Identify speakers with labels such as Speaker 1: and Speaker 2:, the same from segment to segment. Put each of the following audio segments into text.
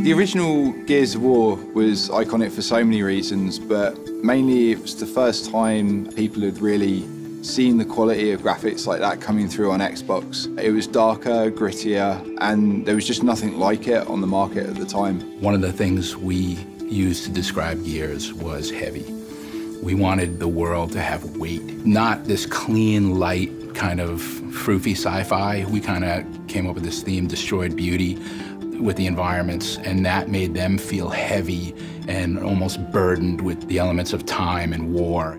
Speaker 1: The original Gears of War was iconic for so many reasons, but mainly it was the first time people had really seen the quality of graphics like that coming through on Xbox. It was darker, grittier, and there was just nothing like it on the market at the time.
Speaker 2: One of the things we used to describe Gears was heavy. We wanted the world to have weight, not this clean, light, kind of froofy sci-fi. We kind of came up with this theme, destroyed beauty, with the environments, and that made them feel heavy and almost burdened with the elements of time and war.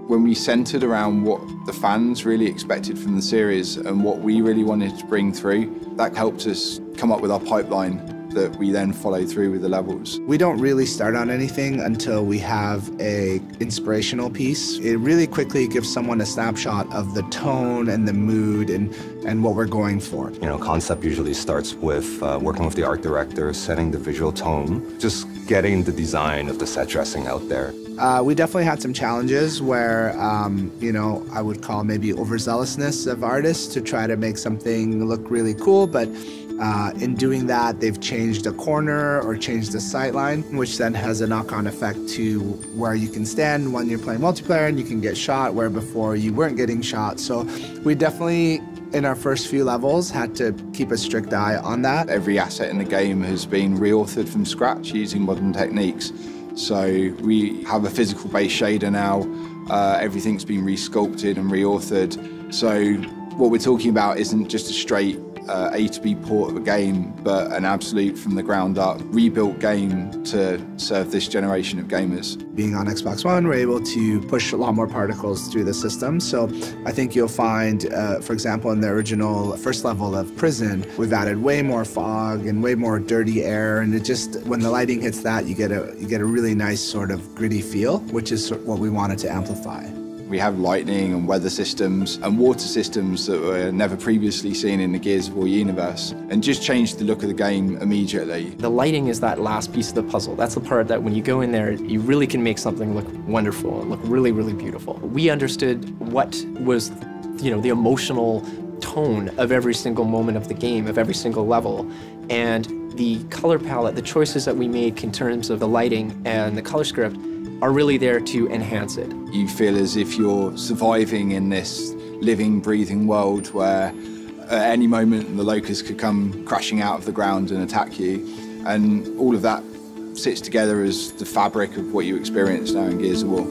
Speaker 1: When we centered around what the fans really expected from the series and what we really wanted to bring through, that helped us come up with our pipeline that we then follow through with the levels.
Speaker 3: We don't really start on anything until we have a inspirational piece. It really quickly gives someone a snapshot of the tone and the mood and what we're going for.
Speaker 4: You know, concept usually starts with working with the art director, setting the visual tone, just getting the design of the set dressing out there.
Speaker 3: We definitely had some challenges where, you know, I would call maybe overzealousness of artists to try to make something look really cool, but in doing that, they've changed a corner or changed the sightline, which then has a knock-on effect to where you can stand when you're playing multiplayer and you can get shot, where before you weren't getting shot. So we definitely, in our first few levels, had to keep a strict eye on that.
Speaker 1: Every asset in the game has been reauthored from scratch using modern techniques. So we have a physical base shader now, everything's been resculpted and reauthored. So what we're talking about isn't just a straight A to B port of a game, but an absolute from the ground up rebuilt game to serve this generation of gamers.
Speaker 3: Being on Xbox One, we're able to push a lot more particles through the system. So I think you'll find, for example, in the original first level of Prison, we've added way more fog and way more dirty air, and it just, when the lighting hits that, you get a really nice sort of gritty feel, which is what we wanted to amplify.
Speaker 1: We have lightning and weather systems and water systems that were never previously seen in the Gears of War universe, and just changed the look of the game immediately.
Speaker 5: The lighting is that last piece of the puzzle. That's the part that when you go in there, you really can make something look wonderful and look really, really beautiful. We understood what was, you know, the emotional tone of every single moment of the game, of every single level, and the color palette, the choices that we make in terms of the lighting and the color script are really there to enhance it.
Speaker 1: You feel as if you're surviving in this living, breathing world where at any moment the locusts could come crashing out of the ground and attack you. And all of that sits together as the fabric of what you experience now in Gears of War.